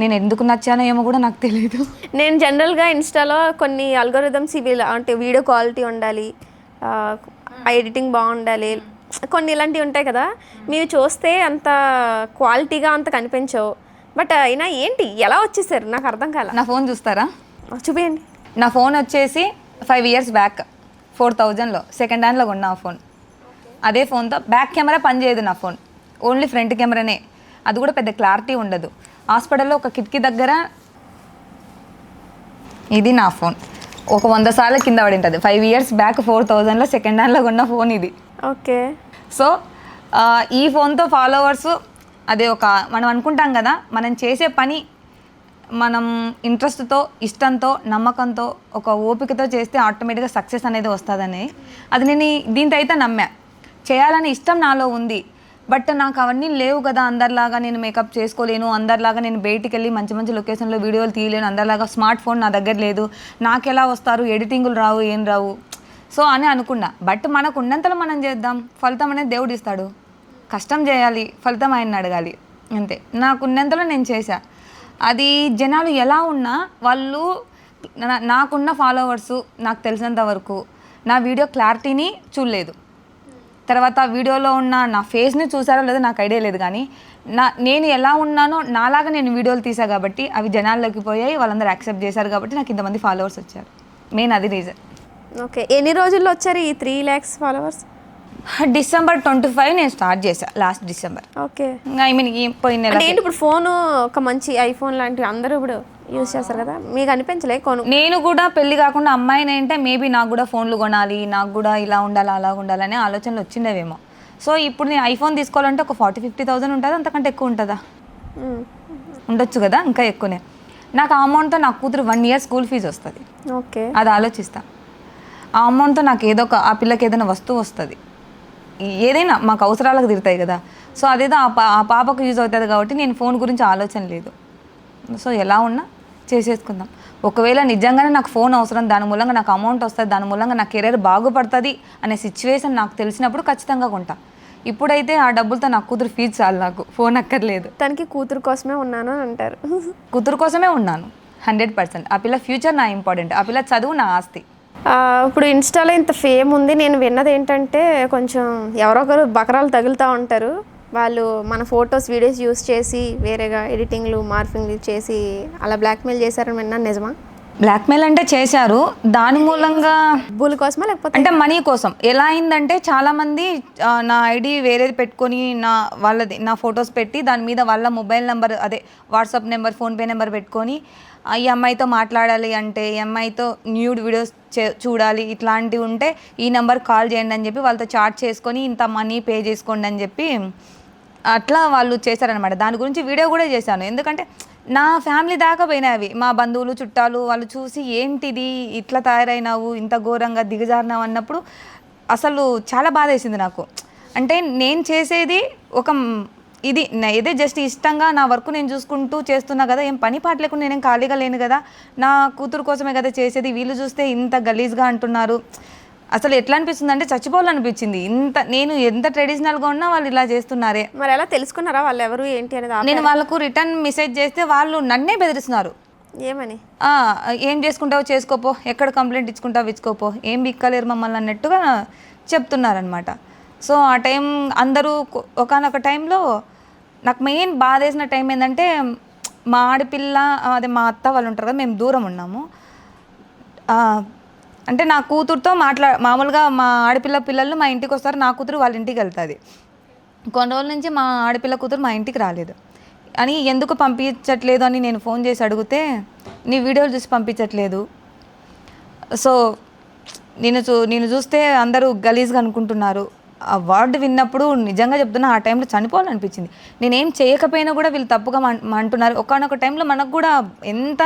నేను ఎందుకు నచ్చానో ఏమో కూడా నాకు తెలియదు. నేను జనరల్గా ఇన్స్టాలో కొన్ని అల్గోరిథమ్స్ ఇవి అంటే వీడియో క్వాలిటీ ఉండాలి, ఎడిటింగ్ బాగుండాలి, కొన్ని ఇలాంటివి ఉంటాయి కదా, మీరు చూస్తే అంత క్వాలిటీగా అంత కనిపించవు. బట్ అయినా ఏంటి ఎలా వచ్చేసారు నాకు అర్థం కాల. నా ఫోన్ చూస్తారా? చూపించండి. నా ఫోన్ వచ్చేసి 5 years బ్యాక్ 4000లో సెకండ్ హ్యాండ్లో కొన్నా ఆ ఫోన్. అదే ఫోన్తో బ్యాక్ కెమెరా పనిచేయదు నా ఫోన్, ఓన్లీ ఫ్రంట్ కెమెరానే, అది కూడా పెద్ద క్లారిటీ ఉండదు. హాస్పిటల్లో ఒక కిటికీ దగ్గర ఇది నా ఫోన్ ఒక 100 సార్లు కింద పడి ఉంటుంది. 5 years బ్యాక్ 4000లో సెకండ్ హ్యాండ్లో కొన్న ఫోన్ ఇది. ఓకే. సో ఈ ఫోన్తో ఫాలోవర్స్ అదే ఒక మనం అనుకుంటాం కదా, మనం చేసే పని మనం ఇంట్రెస్ట్తో, ఇష్టంతో, నమ్మకంతో, ఒక ఓపికతో చేస్తే ఆటోమేటిక్గా సక్సెస్ అనేది వస్తుందని, అది నేను దీంతో అయితే నమ్మా. చేయాలని ఇష్టం నాలో ఉంది, బట్ నాకు అవన్నీ లేవు కదా. అందరిలాగా నేను మేకప్ చేసుకోలేను, అందరిలాగా నేను బయటికి వెళ్ళి మంచి మంచి లొకేషన్లో వీడియోలు తీయలేను, అందరిలాగా స్మార్ట్ ఫోన్ నా దగ్గర లేదు, నాకు ఎలా వస్తారు, ఎడిటింగులు రావు, ఏం రావు. సో అని అనుకున్నా. బట్ మనకు ఉన్నంతలో మనం చేద్దాం, ఫలితం అనేది దేవుడు ఇస్తాడు. కష్టం చేయాలి, ఫలితం ఆయన్ని అడగాలి, అంతే. నాకు ఉన్నంతలో నేను చేశా. అది జనాలు ఎలా ఉన్నా వాళ్ళు నాకున్న ఫాలోవర్సు నాకు తెలిసినంత వరకు నా వీడియో క్లారిటీని చూడలేదు. తర్వాత వీడియోలో ఉన్న నా ఫేస్ని చూసారో లేదో నాకు ఐడియా లేదు, కానీ నేను ఎలా ఉన్నానో నాలాగా నేను వీడియోలు తీసా కాబట్టి అవి జనాల్లోకి పోయాయి, వాళ్ళందరూ యాక్సెప్ట్ చేశారు కాబట్టి నాకు ఇంతమంది ఫాలోవర్స్ వచ్చారు. మెయిన్ అది రీజన్. ఓకే. ఎన్ని రోజుల్లో వచ్చారు ఈ 3 lakhs ఫాలోవర్స్? December 25 నేను స్టార్ట్ చేశా, last December. Okay. I mean పోయిన నెల. ఏంటి ఇప్పుడు ఫోను ఒక మంచి ఐఫోన్ లాంటివి అందరూ ఇప్పుడు యూజ్ చేస్తారు కదా, మీకు అనిపించలే కొను? నేను కూడా పెళ్లి కాకుండా అమ్మాయిని అంటే మేబీ నాకు కూడా ఫోన్లు కొనాలి, నాకు కూడా ఇలా ఉండాలి అలా ఉండాలి అనే ఆలోచనలు వచ్చిండేవేమో. సో ఇప్పుడు నేను ఐఫోన్ తీసుకోవాలంటే ఒక 40,000-50,000 ఉంటుంది, అంతకంటే ఎక్కువ ఉంటుందా? ఉండొచ్చు కదా, ఇంకా ఎక్కువనే. నాకు ఆ అమౌంట్తో నా కూతురు 1 year స్కూల్ ఫీజు వస్తుంది. ఓకే. అది ఆలోచిస్తా. ఆ అమౌంట్తో నాకు ఏదో ఒక ఆ పిల్లకి ఏదైనా వస్తువు వస్తుంది, ఏదైనా మాకు అవసరాలకు తిరుగుతాయి కదా. సో అదేదో ఆ పాపకు యూజ్ అవుతుంది కాబట్టి నేను ఫోన్ గురించి ఆలోచన లేదు. సో ఎలా ఉన్నా చేసేసుకుందాం. ఒకవేళ నిజంగానే నాకు ఫోన్ అవసరం, దాని మూలంగా నాకు అమౌంట్ వస్తుంది, దాని మూలంగా నా కెరీర్ బాగుపడుతుంది అనే సిచ్యువేషన్ నాకు తెలిసినప్పుడు ఖచ్చితంగా కొంటా. ఇప్పుడైతే ఆ డబ్బులతో నా కూతురు ఫీజు చాలు, నాకు ఫోన్ అక్కర్లేదు. తనకి కూతురు కోసమే ఉన్నాను అని అంటారు. కూతురు కోసమే ఉన్నాను 100%. ఆ పిల్ల ఫ్యూచర్ నా ఇంపార్టెంట్, ఆ పిల్ల చదువు నా ఆస్తి. ఇప్పుడు ఇన్స్టాలో ఇంత ఫేమ్ ఉంది. నేను విన్నది ఏంటంటే కొంచెం ఎవరో ఒకరు బకరాలు తగులుతూ ఉంటారు, వాళ్ళు మన ఫొటోస్ వీడియోస్ యూస్ చేసి వేరేగా ఎడిటింగ్లు మార్ఫింగ్లు చేసి అలా బ్లాక్మెయిల్ చేశారని విన్నాను, నిజమా? బ్లాక్మెయిల్ అంటే చేశారు, దాని మూలంగా డబ్బుల కోసమా లేకపోతే అంటే మనీ కోసం. ఎలా అయిందంటే చాలామంది నా ఐడి వేరేది పెట్టుకొని వాళ్ళది నా ఫొటోస్ పెట్టి దాని మీద వాళ్ళ మొబైల్ నెంబర్, అదే వాట్సాప్ నెంబర్, ఫోన్పే నెంబర్ పెట్టుకొని ఈ అమ్మాయితో మాట్లాడాలి అంటే, ఈ అమ్మాయితో న్యూడ్ వీడియోస్ చూడాలి ఇట్లాంటివి ఉంటే ఈ నెంబర్ కాల్ చేయండి అని చెప్పి వాళ్ళతో చాట్ చేసుకొని ఇంత మనీ పే చేసుకోండి అని చెప్పి అట్లా వాళ్ళు చేశారనమాట. దాని గురించి వీడియో కూడా చేశాను, ఎందుకంటే నా ఫ్యామిలీ దాకా పోయినవి. మా బంధువులు, చుట్టాలు వాళ్ళు చూసి ఏంటిది ఇట్లా తయారైనావు, ఇంత ఘోరంగా దిగజారినావు అన్నప్పుడు అసలు చాలా బాధ వేసింది నాకు. అంటే నేను చేసేది ఒక ఇదే జస్ట్ ఇష్టంగా నా వర్క్ నేను చూసుకుంటూ చేస్తున్నా కదా, ఏం పని పాట లేకుండా నేనేం ఖాళీగా లేను కదా, నా కూతురు కోసమే కదా చేసేది, వీళ్ళు చూస్తే ఇంత గలీజ్గా అంటున్నారు. అసలు ఎట్లా అనిపిస్తుంది అంటే చచ్చిపోవాలనిపించింది. నేను ఎంత ట్రెడిషనల్గా ఉన్నా వాళ్ళు ఇలా చేస్తున్నారే. మరి ఎలా తెలుసుకున్నారా వాళ్ళు ఎవరు ఏంటి అనేది? నేను వాళ్ళకు రిటర్న్ మెసేజ్ చేస్తే వాళ్ళు నన్నే బెదిరిస్తున్నారు. ఏమని? ఏం చేసుకుంటావో చేసుకోపో, ఎక్కడ కంప్లైంట్ ఇచ్చుకుంటావు ఇచ్చుకోపో, ఏం బిక్కలేరు మమ్మల్ని అన్నట్టుగా చెప్తున్నారనమాట. సో ఆ టైం అందరూ ఒకనొక టైంలో నాకు మెయిన్ బాధ వేసిన టైం ఏంటంటే, మా ఆడపిల్ల అదే మా అత్త వాళ్ళు ఉంటారు కదా, మేము దూరం ఉన్నాము. అంటే నా కూతురుతో మామూలుగా మా ఆడపిల్ల పిల్లలు మా ఇంటికి వస్తారు, నా కూతురు వాళ్ళ ఇంటికి వెళ్తుంది. కొన్ని రోజుల నుంచి మా ఆడపిల్ల కూతురు మా ఇంటికి రాలేదు అని, ఎందుకు పంపించట్లేదు అని నేను ఫోన్ చేసి నీ వీడియోలు చూసి పంపించట్లేదు, సో నేను చూస్తే అందరూ గలీజ్గా అనుకుంటున్నారు, ఆ వర్డ్ విన్నప్పుడు నిజంగా చెప్తున్నా ఆ టైంలో చనిపోవాలనిపించింది. నేనేం చేయకపోయినా కూడా వీళ్ళు తప్పుగా అంటున్నారు. ఒకానొక టైంలో మనకు కూడా ఎంత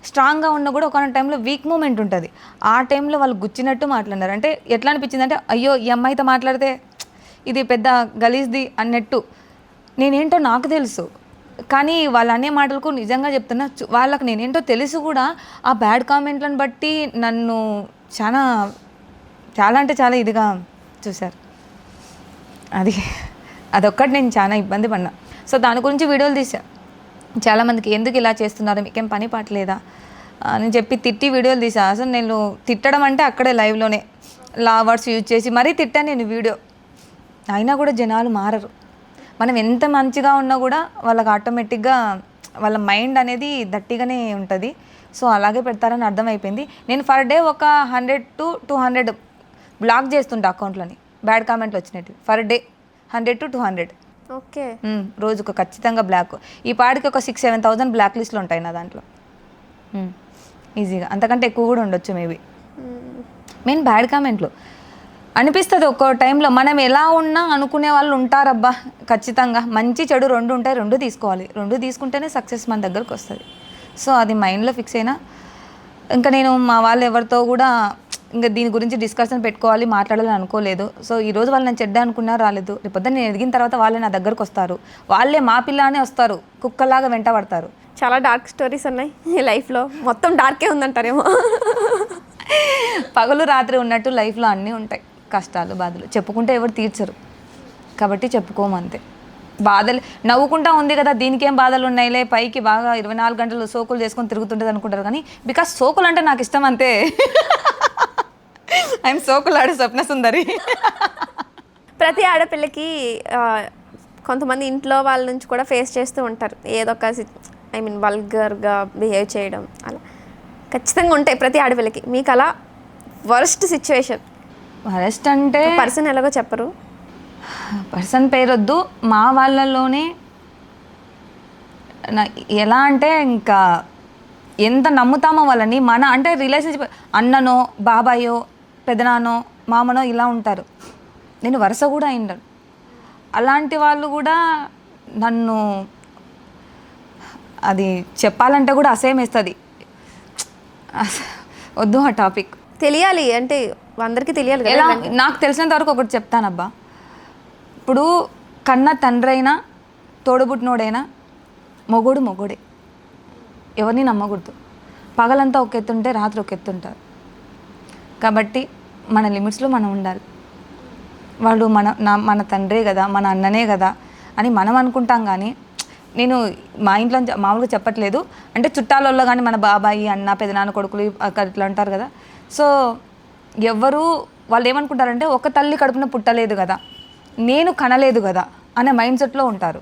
స్ట్రాంగ్గా ఉన్నా కూడా ఒకానొక టైంలో వీక్ మూమెంట్ ఉంటుంది. ఆ టైంలో వాళ్ళు గుచ్చినట్టు మాట్లాడినారు. అంటే ఎట్లా అనిపించింది అంటే అయ్యో ఈ అమ్మాయితో మాట్లాడితే ఇది పెద్ద గలీజ్ది అన్నట్టు. నేనేంటో నాకు తెలుసు, కానీ వాళ్ళు అనే మాటలకు నిజంగా చెప్తున్నా వాళ్ళకి నేనేంటో తెలుసు కూడా ఆ బ్యాడ్ కామెంట్లను బట్టి నన్ను చాలా చాలా అంటే చాలా ఇదిగా చూశారు. అదొక్కటి నేను చాలా ఇబ్బంది పడినా. సో దాని గురించి వీడియోలు తీసా. చాలామందికి ఎందుకు ఇలా చేస్తున్నారు, మీకేం పని పాటలేదా అని చెప్పి తిట్టి వీడియోలు తీసా. అసలు నేను తిట్టడం అంటే అక్కడే లైవ్లోనే వర్డ్స్ యూజ్ చేసి మరీ తిట్టాను నేను వీడియో. అయినా కూడా జనాలు మారరు. మనం ఎంత మంచిగా ఉన్నా కూడా వాళ్ళకి ఆటోమేటిక్గా వాళ్ళ మైండ్ అనేది దట్టిగానే ఉంటుంది. సో అలాగే పెడతారని అర్థమైపోయింది. నేను ఫర్ డే ఒక 100 to 200 బ్లాక్ చేస్తుంటా అకౌంట్లని బ్యాడ్ కామెంట్లు వచ్చినట్టు. For day 100 to 200. ఓకే. రోజుకు ఖచ్చితంగా బ్లాక్. ఈ పాటికి ఒక 6,000-7,000 బ్లాక్ లిస్టులు ఉంటాయి నా దాంట్లో ఈజీగా. అంతకంటే ఎక్కువ కూడా ఉండొచ్చు మేబీ. మెయిన్ బ్యాడ్ కామెంట్లు అనిపిస్తుంది ఒక్కో టైంలో. మనం ఎలా ఉన్నా అనుకునే వాళ్ళు ఉంటారబ్బా ఖచ్చితంగా. మంచి చెడు రెండు ఉంటాయి, రెండు తీసుకోవాలి. రెండు తీసుకుంటేనే సక్సెస్ మన దగ్గరకు వస్తుంది. సో అది మైండ్లో ఫిక్స్ అయినా ఇంకా నేను మా వాళ్ళు ఎవరితో కూడా ఇంకా దీని గురించి డిస్కషన్ పెట్టుకోవాలి మాట్లాడాలని అనుకోలేదు. సో ఈరోజు వాళ్ళు నేను చెడ్డ అనుకున్నా రాలేదు. రేపొద్దు నేను ఎదిగిన తర్వాత వాళ్ళే నా దగ్గరకు వస్తారు. వాళ్ళే మా పిల్లనే వస్తారు, కుక్కలాగా వెంట పడతారు. చాలా డార్క్ స్టోరీస్ ఉన్నాయి ఈ లైఫ్లో. మొత్తం డార్కే ఉందంటారేమో. పగలు రాత్రి ఉన్నట్టు లైఫ్లో అన్నీ ఉంటాయి, కష్టాలు బాధలు. చెప్పుకుంటే ఎవరు తీర్చరు కాబట్టి చెప్పుకోమంతే. బాధలు నవ్వుకుంటా ఉంది కదా, దీనికి ఏం బాధలు ఉన్నాయిలే, పైకి బాగా 24 గంటలు సోకులు చేసుకొని తిరుగుతుంటుంది అనుకుంటారు. కానీ బికాస్ సోకులు అంటే నాకు ఇష్టం అంతే. ఐఎమ్ సోకులాడు స్వప్న సుందరి. ప్రతి ఆడపిల్లకి కొంతమంది ఇంట్లో వాళ్ళ నుంచి కూడా ఫేస్ చేస్తూ ఉంటారు. ఏదో ఒక వల్గర్గా బిహేవ్ చేయడం అలా ఖచ్చితంగా ఉంటాయి ప్రతి ఆడపిల్లకి. మీకు అలా వర్స్ట్ సిచ్యువేషన్? వరస్ట్ అంటే పర్సన్ ఎలాగో చెప్పరు, పర్సన్ పేరొద్దు. మా వాళ్ళలోనే ఎలా అంటే ఇంకా ఎంత నమ్ముతామో వాళ్ళని. మన అంటే రిలేషన్షిప్ అన్ననో బాబాయో పెదనానో మామనో ఇలా ఉంటారు. నేను వరుస కూడా అయిండాను. అలాంటి వాళ్ళు కూడా నన్ను అది చెప్పాలంటే కూడా అసహ్యం వేస్తుంది. వద్దు ఆ టాపిక్. తెలియాలి అంటే అందరికీ తెలియాలి కదా. ఎలా నాకు తెలిసినంత వరకు ఒకటి చెప్తానబ్బా. ఇప్పుడు కన్న తండ్రి అయినా తోడుబుట్టినోడైనా మొగోడే. ఎవరిని నమ్మకూడదు. పగలంతా ఒక ఎత్తుంటే రాత్రి ఒక ఎత్తుంటారు. కాబట్టి మన లిమిట్స్లో మనం ఉండాలి. వాళ్ళు మన తండ్రే కదా, మన అన్ననే కదా అని మనం అనుకుంటాం. కానీ నేను మా ఇంట్లో మామూలుగా చెప్పట్లేదు, అంటే చుట్టాలలో కానీ మన బాబాయి అన్న పెదనాన్న కొడుకులు ఇట్లా అంటారు కదా. సో ఎవరు వాళ్ళు ఏమనుకుంటారంటే ఒక తల్లి కడుపున పుట్టలేదు కదా, నేను కనలేదు కదా అనే మైండ్ సెట్లో ఉంటారు.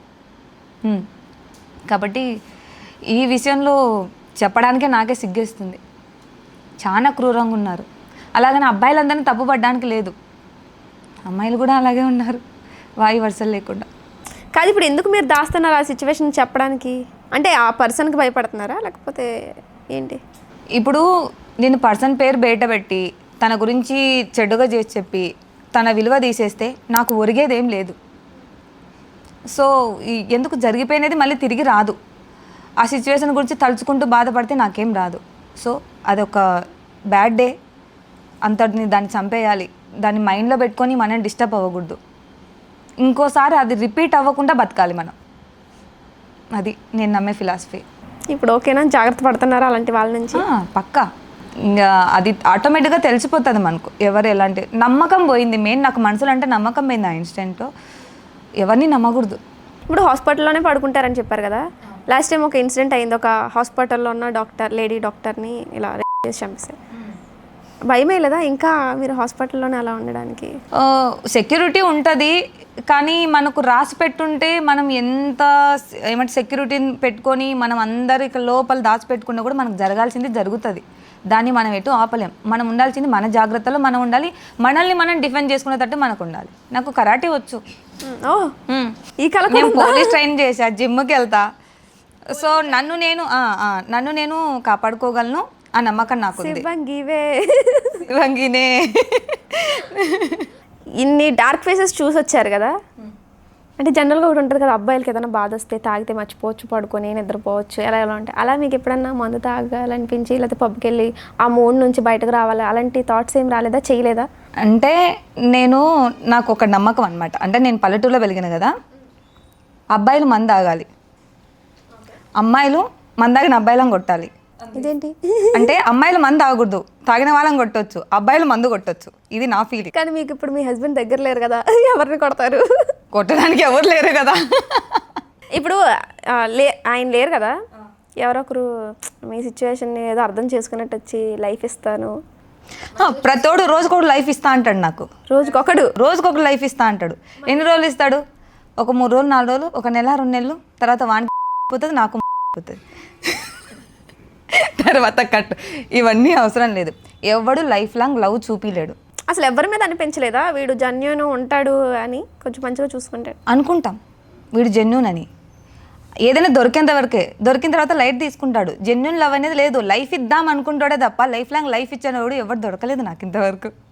కాబట్టి ఈ విషయంలో చెప్పడానికే నాకే సిగ్గేస్తుంది. చాలా క్రూరంగా ఉన్నారు. అలాగని అబ్బాయిలందరినీ తప్పుపడడానికి లేదు, అమ్మాయిలు కూడా అలాగే ఉన్నారు, వాయి వరుసలు లేకుండా. కాదు, ఇప్పుడు ఎందుకు మీరు దాస్తున్నారు ఆ సిచ్యువేషన్ చెప్పడానికి? అంటే ఆ పర్సన్కి భయపడుతున్నారా లేకపోతే ఏంటి? ఇప్పుడు నేను పర్సన్ పేరు బయట పెట్టి తన గురించి చెడుగా చేసి చెప్పి తన విలువ తీసేస్తే నాకు ఒరిగేదేం లేదు. సో ఎందుకు జరిగిపోయినది మళ్ళీ తిరిగి రాదు. ఆ సిచ్యువేషన్ గురించి తలుచుకుంటూ బాధపడితే నాకేం రాదు. సో అదొక బ్యాడ్ డే, అంతటిని దాన్ని చంపేయాలి. దాన్ని మైండ్లో పెట్టుకొని మనం డిస్టర్బ్ అవ్వకూడదు. ఇంకోసారి అది రిపీట్ అవ్వకుండా బతకాలి మనం. అది నేను నమ్మే ఫిలాసఫీ. ఇప్పుడు ఓకేనా? జాగ్రత్త పడుతున్నారా అలాంటి వాళ్ళ నుంచి? పక్కా. ఇంకా అది ఆటోమేటిక్గా తెలిసిపోతుంది మనకు ఎవరు ఎలాంటి. నమ్మకం పోయింది మెయిన్. నాకు మనసులో అంటే నమ్మకం పోయింది ఆ ఇన్స్టెంట్లో. ఎవరిని నమ్మకూడదు. ఇప్పుడు హాస్పిటల్లోనే పడుకుంటారని చెప్పారు కదా. లాస్ట్ టైం ఒక ఇన్సిడెంట్ అయింది. ఒక హాస్పిటల్లో ఉన్న లేడీ డాక్టర్ని ఇలా చేసి చంపేశారు. భయమే లేదా ఇంకా మీరు హాస్పిటల్లోనే అలా ఉండడానికి? సెక్యూరిటీ ఉంటుంది, కానీ మనకు రాసి పెట్టుంటే మనం ఎంత సెక్యూరిటీని పెట్టుకొని మనం అందరికి లోపల దాచిపెట్టుకున్నా కూడా మనకు జరగాల్సింది జరుగుతుంది. దాన్ని మనం ఎటు ఆపలేం. మనం ఉండాల్సింది మన జాగ్రత్తలో మనం ఉండాలి. మనల్ని మనం డిఫెండ్ చేసుకునేటట్టు మనకు ఉండాలి. నాకు కరాటే వచ్చు. ఈ కళ నేను పోలీస్ ట్రైన్ చేశా, జిమ్కి వెళ్తా. సో నన్ను నేను కాపాడుకోగలను ఆ నమ్మకం నాకు. ఇన్ని డార్క్ ఫేసెస్ చూసి వచ్చారు కదా, అంటే జనరల్గా ఒకటి ఉంటుంది కదా, అబ్బాయిలకి ఏదైనా బాధ వస్తే తాగితే మర్చిపోవచ్చు, పడుకొని నిద్రపోవచ్చు, ఎలా ఉంటాయి. అలా మీకు ఎప్పుడన్నా మందు తాగాలనిపించి లేకపోతే పబ్కి వెళ్ళి ఆ మూడ్ నుంచి బయటకు రావాలి అలాంటి థాట్స్ ఏం రాలేదా, చేయలేదా? అంటే నాకు ఒక నమ్మకం అనమాట. అంటే నేను పల్లెటూరులో వెలిగిన కదా, అబ్బాయిలు మందు తాగాలి, అమ్మాయిలు మందాగిన అబ్బాయిలను కొట్టాలి. ఇదేంటి? అంటే అమ్మాయిలు మందు తాగకూడదు, తాగిన వాళ్ళని కొట్టొచ్చు, అబ్బాయిలు మందు కొట్టొచ్చు. ఇది నా ఫీలింగ్. కానీ మీకు ఇప్పుడు మీ హస్బెండ్ దగ్గర లేరు కదా, ఎవరిని కొడతారు? కొట్టడానికి ఎవరు లేరు కదా. ఇప్పుడు ఆయన లేరు కదా, ఎవరొకరు మీ సిచ్యువేషన్ని ఏదో అర్థం చేసుకున్నట్టు వచ్చి లైఫ్ ఇస్తాను, ప్రతోడు రోజుకొకటి లైఫ్ ఇస్తా అంటాడు నాకు. రోజుకొకటి లైఫ్ ఇస్తా అంటాడు. ఎన్ని రోజులు ఇస్తాడు? ఒక 3 రోజులు 4 రోజులు, ఒక నెల 2 నెలలు, తర్వాత వానికి పోతుంది, నాకు పోతుంది, తర్వాత కట్. ఇవన్నీ అవసరం లేదు. ఎవడు లైఫ్ లాంగ్ లవ్ చూపిలేడు. అసలు ఎవరి మీద అనిపించలేదా వీడు జెన్యూన్ ఉంటాడు అని, కొంచెం మంచిగా చూసుకుంటాడు అనుకుంటాం వీడు జెన్యూన్ అని. ఏదైనా దొరికేంత వరకే, దొరికిన తర్వాత లైట్ తీసుకుంటాడు. జెన్యూన్ లవ్ అనేది లేదు. లైఫ్ ఇద్దాం అనుకుంటాడే తప్ప లైఫ్ లాంగ్ లైఫ్ ఇచ్చేవాడు ఎవరు దొరకలేదు నాకు ఇంతవరకు.